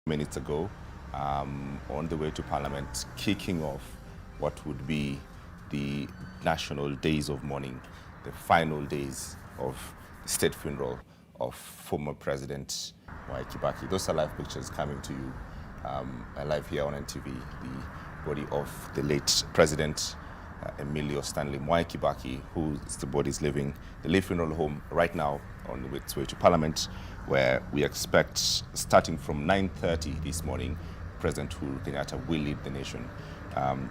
minutes ago, on the way to Parliament, kicking off what would be the national days of mourning, the final days of the state funeral of former President Mwai Kibaki. Those are live pictures coming to you live here on NTV, the body of the late President Emilio Stanley Mwai Kibaki, whose the body is leaving the Lee Funeral Home right now on its way to Parliament, where we expect, starting from 9:30 this morning, President Uhuru Kenyatta will lead the nation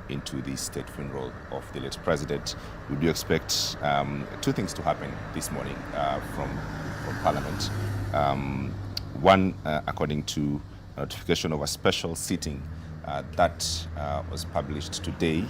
into the state funeral of the late president. We do expect two things to happen this morning from Parliament. One, according to notification of a special sitting that was published today,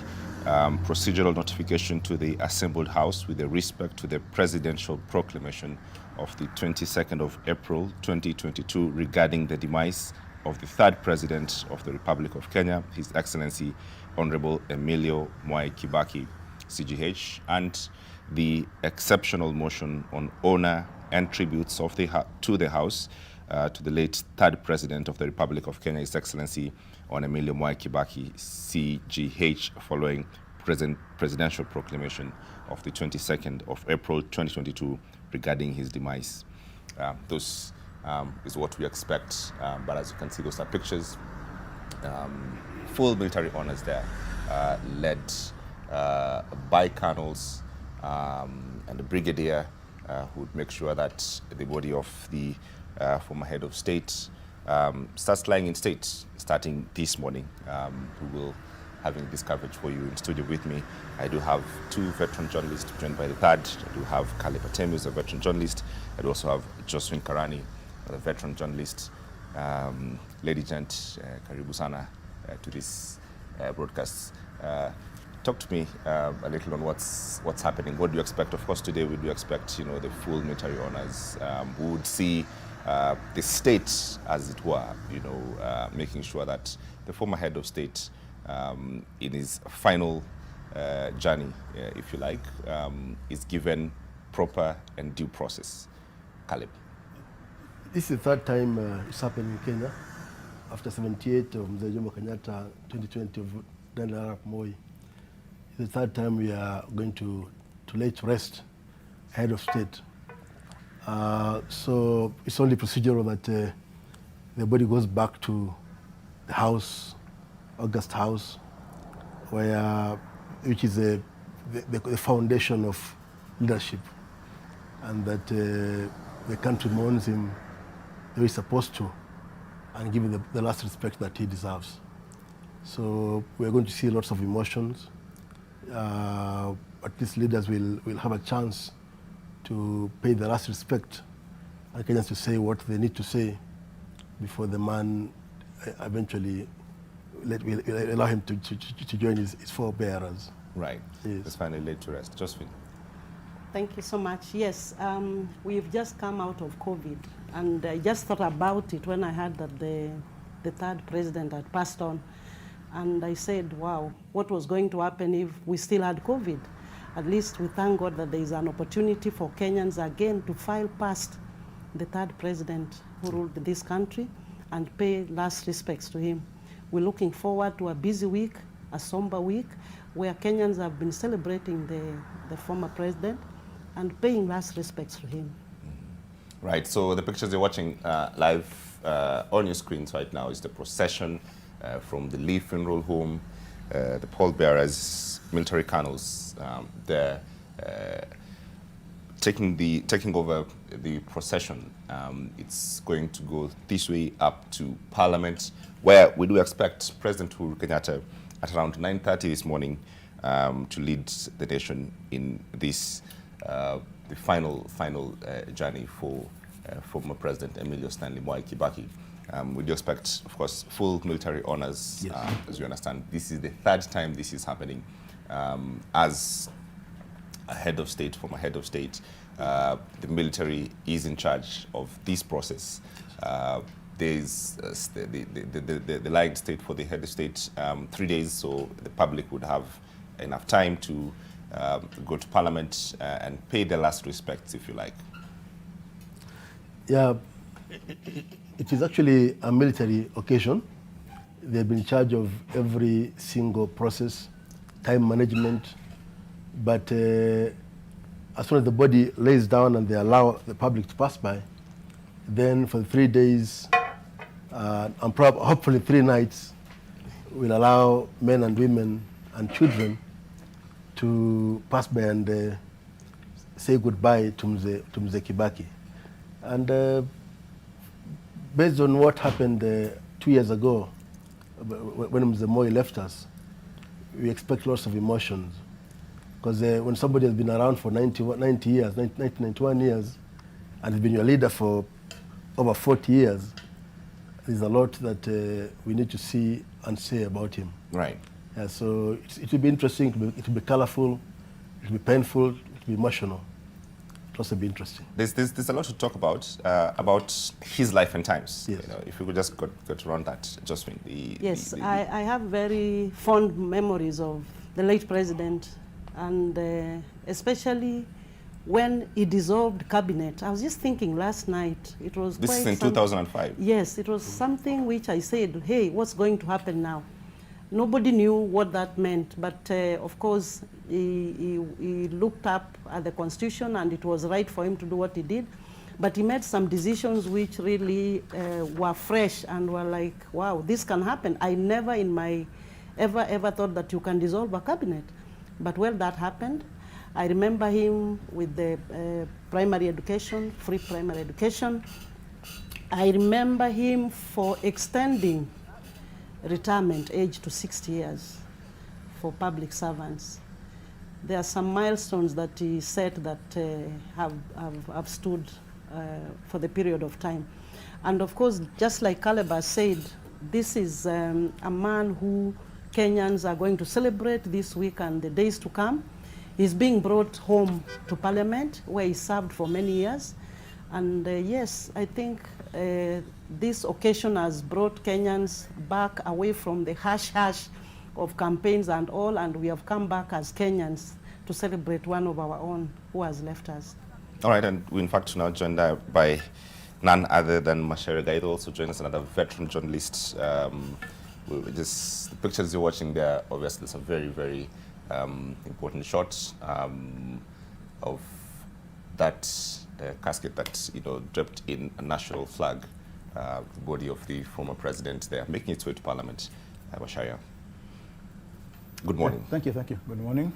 procedural notification to the assembled House with respect to the presidential proclamation of the 22nd of April 2022 regarding the demise of the third president of the Republic of Kenya, His Excellency Honorable Emilio Mwai Kibaki, CGH, and the exceptional motion on honor and tributes of to the House to the late third president of the Republic of Kenya, His Excellency Emilio Mwai Kibaki, CGH, following presidential proclamation of the 22nd of April 2022 regarding his demise. Those is what we expect, but as you can see, those are pictures. Full military honors there, led by colonels and the brigadier who would make sure that the body of the former head of state starts lying in state starting this morning. We will having this coverage for you in studio with me. I do have two veteran journalists joined by the third. I do have Caleb Atemi, who's a veteran journalist. I do also have Josephine Karani, a veteran journalist. Lady Gent, karibu sana to this broadcast. Talk to me a little on what's happening. What do you expect? Of course, today we do expect, the full military honors. We would see the state, as it were, making sure that the former head of state, in his final journey, if you like, is given proper and due process. Caleb. This is the third time it's happened in Kenya, after 78 of Mzee Kenyatta, 2020 of Daniel Moi. It's the third time we are going to lay to rest head of state. So it's only procedural that the body goes back to the House, August House, which is the foundation of leadership, and that the country mourns him the way it's supposed to, and give him the last respect that he deserves. So we're going to see lots of emotions. At least leaders will have a chance to pay the last respect, and Kenyans to say what they need to say before the man eventually will allow him to join his forebearers. Right. Yes. It's finally laid to rest. Josephine. Thank you so much. Yes, we've just come out of COVID, and I just thought about it when I heard that the third president had passed on, and I said, wow, what was going to happen if we still had COVID? At least we thank God that there is an opportunity for Kenyans again to file past the third president who ruled this country and pay last respects to him. We're looking forward to a busy week, a somber week, where Kenyans have been celebrating the former president and paying last respects to him. Right, so the pictures you're watching live on your screens right now is the procession from the Lee Funeral Home, the pallbearers, military colonels, they're taking over the procession. It's going to go this way up to Parliament, where we do expect President Uhuru Kenyatta at around 9:30 this morning to lead the nation in this the final journey for former President Emilio Stanley Mwai Kibaki. We do expect, of course, full military honors. Yes. As you understand, this is the third time this is happening. As a head of state, former head of state, the military is in charge of this process. There's the lying state for the head of state 3 days, so the public would have enough time to go to Parliament and pay their last respects, if you like. Yeah, It is actually a military occasion. They've been in charge of every single process, time management, but as soon as the body lays down and they allow the public to pass by, then for the 3 days, and hopefully 3 nights, we'll allow men and women and children to pass by and say goodbye to Mzee Kibaki. And based on what happened 2 years ago, when Mzee Moi left us, we expect lots of emotions. Because when somebody has been around for 90 years, 91 years, and has been your leader for over 40 years, there's a lot that we need to see and say about him. Right. Yeah, so it will be interesting, it will be colorful, it will be painful, it will be emotional. It will also be interesting. There's a lot to talk about his life and times. Yes. You know, if we could just go around that, Josephine. Yes, I have very fond memories of the late president, and especially when he dissolved cabinet. I was just thinking last night, it was This quite is in 2005. Yes, it was something which I said, hey, what's going to happen now? Nobody knew what that meant, but of course, he looked up at the Constitution, and it was right for him to do what he did. But he made some decisions which really were fresh and were like, wow, this can happen. I never in my ever thought that you can dissolve a cabinet. But well, that happened. I remember him with the primary education, free primary education. I remember him for extending retirement age to 60 years for public servants. There are some milestones that he set that have stood for the period of time. And of course, just like Caleb has said, this is a man who Kenyans are going to celebrate this week and the days to come. He's being brought home to Parliament, where he served for many years. And yes, I think this occasion has brought Kenyans back away from the hush of campaigns and all, and we have come back as Kenyans to celebrate one of our own who has left us. All right, and we in fact now joined by none other than Mashere Gaido, also joined us, another veteran journalist. The pictures you're watching there, obviously some very, very important shots of that casket that, you know, draped in a national flag, the body of the former president there, making its way to Parliament. Mashere, good morning. Thank you. Good morning.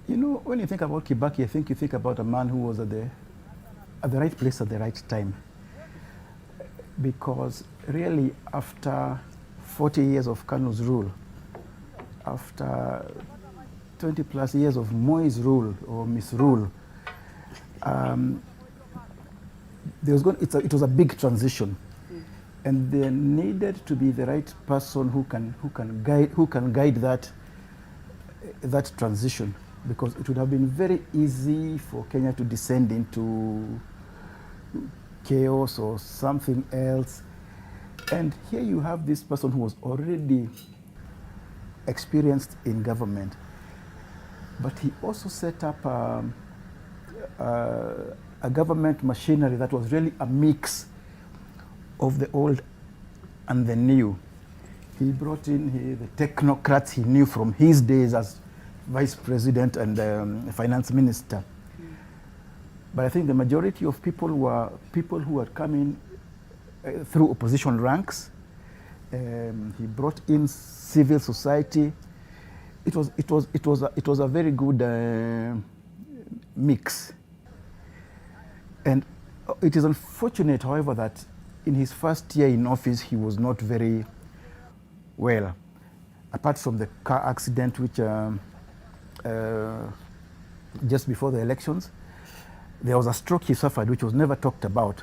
You know, when you think about Kibaki, I think you think about a man who was at the right place at the right time. Because really, after 40 years of Kanu's rule, after 20 plus years of Moi's rule or misrule, it was a big transition, and there needed to be the right person who can guide that transition, because it would have been very easy for Kenya to descend into chaos or something else. And here you have this person who was already experienced in government, but he also set up a government machinery that was really a mix of the old and the new. He brought in the technocrats he knew from his days as vice president and finance minister. But I think the majority of people were people who had come in through opposition ranks. He brought in civil society. It was a very good mix. And it is unfortunate, however, that in his first year in office, he was not very well. Apart from the car accident, which just before the elections, there was a stroke he suffered, which was never talked about,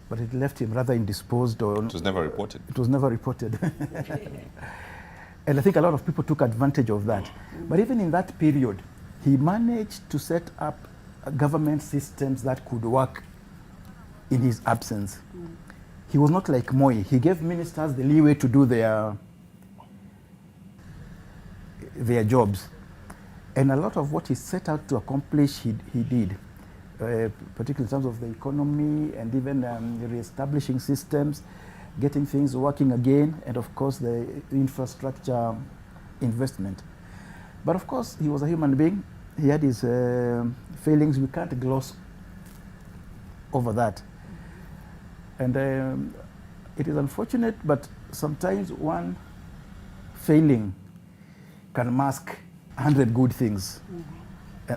but it left him rather indisposed. Or it was never reported. It was never reported. And I think a lot of people took advantage of that. But even in that period, he managed to set up government systems that could work in his absence. He was not like Moi. He gave ministers the leeway to do their jobs. And a lot of what he set out to accomplish, he did. particularly in terms of the economy and even re-establishing systems, getting things working again, and of course the infrastructure investment. But of course, he was a human being. He had his failings. We can't gloss over that. And it is unfortunate, but sometimes one failing can mask 100 good things.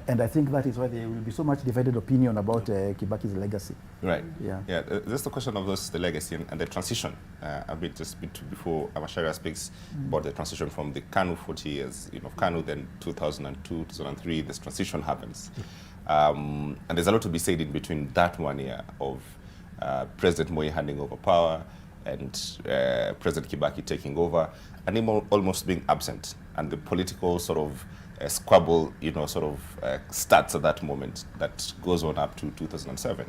And I think that is why there will be so much divided opinion about Kibaki's legacy. Right. Yeah. Yeah. Just the question of the legacy and the transition. A bit before Amasharia speaks about the transition from the KANU 40 years, of KANU, then 2002, 2003. This transition happens, and there's a lot to be said in between that 1 year of President Moi handing over power and President Kibaki taking over, and him almost being absent, and the political sort of squabble, starts at that moment that goes on up to 2007,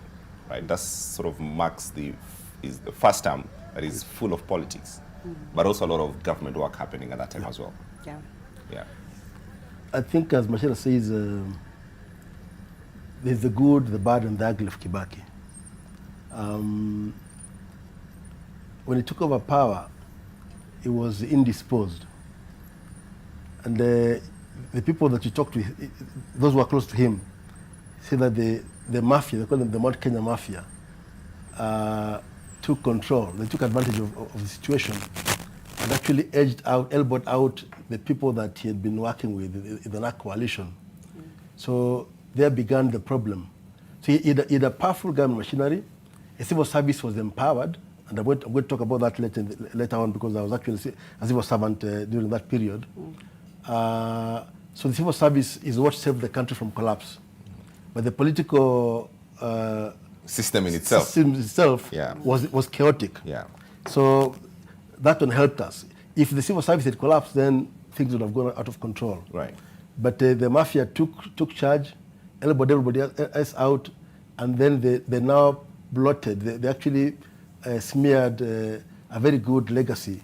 right? That sort of marks is the first term that is full of politics, but also a lot of government work happening at that time as well. Yeah. Yeah. I think, as Mashira says, there's the good, the bad, and the ugly of Kibaki. When he took over power, he was indisposed. And the people that you talk to, those who are close to him, say that the mafia, they call them the Mount Kenya mafia, took control. They took advantage of the situation and actually elbowed out the people that he had been working with in the NAC coalition. So there began the problem. So he had a powerful government machinery. A civil service was empowered, and I'm going to talk about that later on, because I was actually a civil servant during that period. So the civil service is what saved the country from collapse. But the political system in itself, was chaotic. Yeah. So that one helped us. If the civil service had collapsed, then things would have gone out of control. Right. But the mafia took charge, everybody else out, and then they now blotted. They actually smeared a very good legacy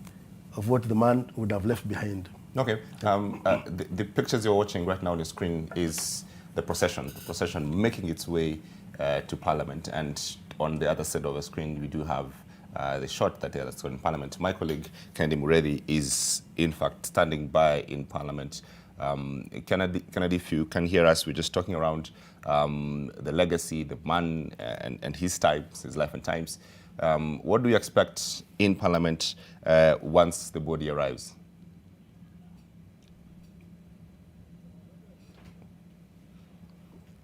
of what the man would have left behind. Okay. The pictures you're watching right now on the screen is the procession making its way to Parliament. And on the other side of the screen, we do have the shot that is in Parliament. My colleague, Kennedy Muredi, is in fact standing by in Parliament. Kennedy, if you can hear us, we're just talking around the legacy, the man and his times, his life and times. What do you expect in Parliament once the body arrives?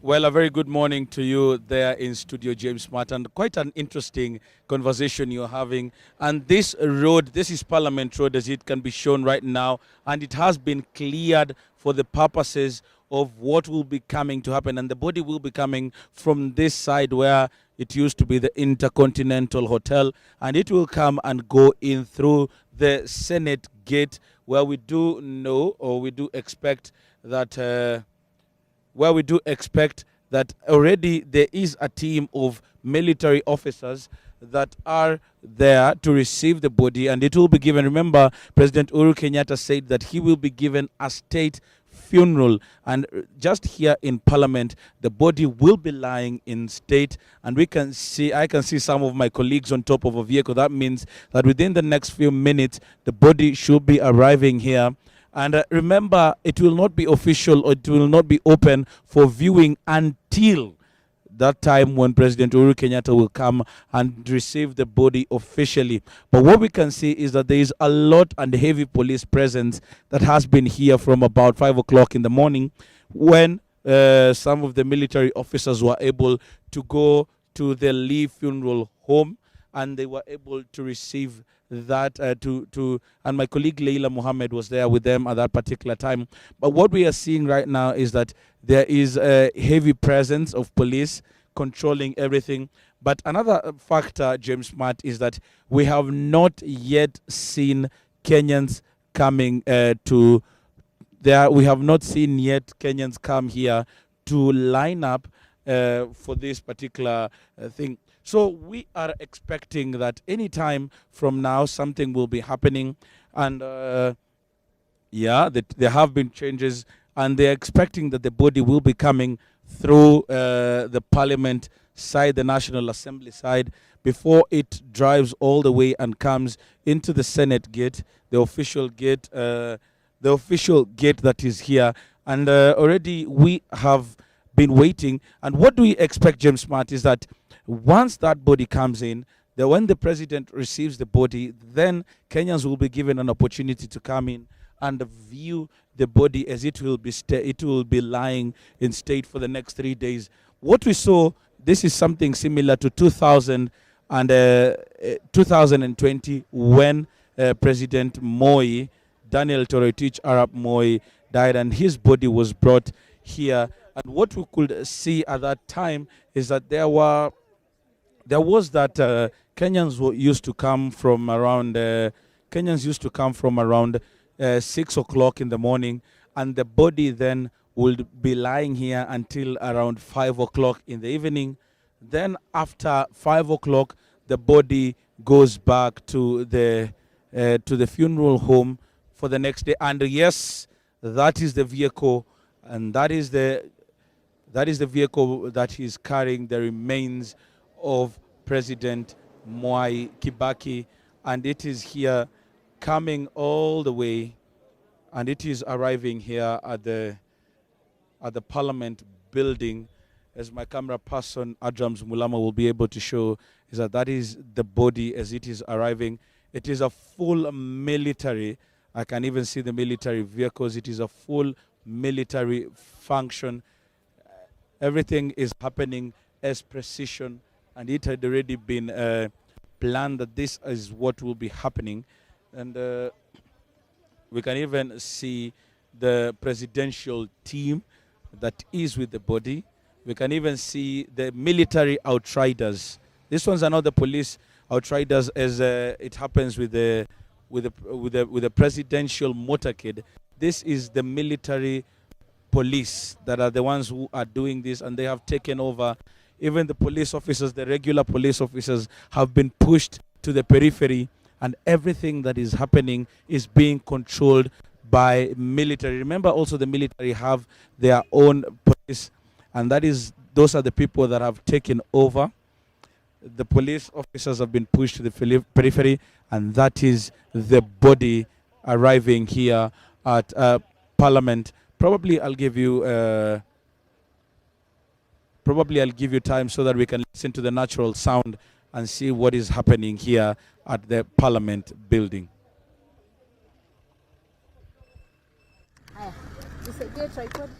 Well, a very good morning to you there in studio, James Martin. Quite an interesting conversation you're having. And this road, this is Parliament Road, as it can be shown right now, and it has been cleared for the purposes of what will be coming to happen. And the body will be coming from this side where it used to be the Intercontinental Hotel, and it will come and go in through the Senate gate, where we do know, or we do expect that already there is a team of military officers that are there to receive the body, and it will be given. Remember, President Uhuru Kenyatta said that he will be given a state funeral, and just here in Parliament, the body will be lying in state, and I can see some of my colleagues on top of a vehicle. That means that within the next few minutes, the body should be arriving here. And remember, it will not be official, or it will not be open for viewing until that time when President Uhuru Kenyatta will come and receive the body officially. But what we can see is that there is a lot and heavy police presence that has been here from about 5 o'clock in the morning, when some of the military officers were able to go to the Lee Funeral Home, and they were able to receive that and my colleague Leila Mohammed was there with them at that particular time. But what we are seeing right now is that there is a heavy presence of police controlling everything. But another factor, James Matt, is that we have not yet seen Kenyans coming we have not seen yet Kenyans come here to line up for this particular thing. So we are expecting that any time from now something will be happening, and there have been changes and they're expecting that the body will be coming through the Parliament side, the National Assembly side, before it drives all the way and comes into the Senate gate, the official gate that is here. And already we have been waiting. And what do we expect, James Smart, is that once that body comes in, that when the president receives the body, then Kenyans will be given an opportunity to come in and view the body as it will be lying in state for the next 3 days. What we saw, this is something similar to 2020 when President Moi, Daniel Arap Moi, died, and his body was brought here. And what we could see at that time is that there was that Kenyans used to come from around 6 o'clock in the morning, and the body then would be lying here until around 5 o'clock in the evening. Then after 5 o'clock, the body goes back to the funeral home for the next day. And yes, that is the vehicle, and that is the vehicle that is carrying the remains of President Mwai Kibaki, and it is here coming all the way, and it is arriving here at the Parliament building. As my camera person Adrams Mulama will be able to show, is that is the body as it is arriving. It is a full military. I can even see the military vehicles. It is a full military function. Everything is happening as precision, and it had already been planned that this is what will be happening. And we can even see the presidential team that is with the body. We can even see the military outriders. These ones are not the police outriders, as it happens with the presidential motorcade. This is the military police that are the ones who are doing this, and they have taken over. Even the police officers, the regular police officers, have been pushed to the periphery, and everything that is happening is being controlled by military. Remember, also the military have their own police, and those are the people that have taken over. The police officers have been pushed to the periphery, and that is the body arriving here at Parliament. Probably I'll give you time so that we can listen to the natural sound and see what is happening here at the Parliament building. Haya, nisaidie tripod.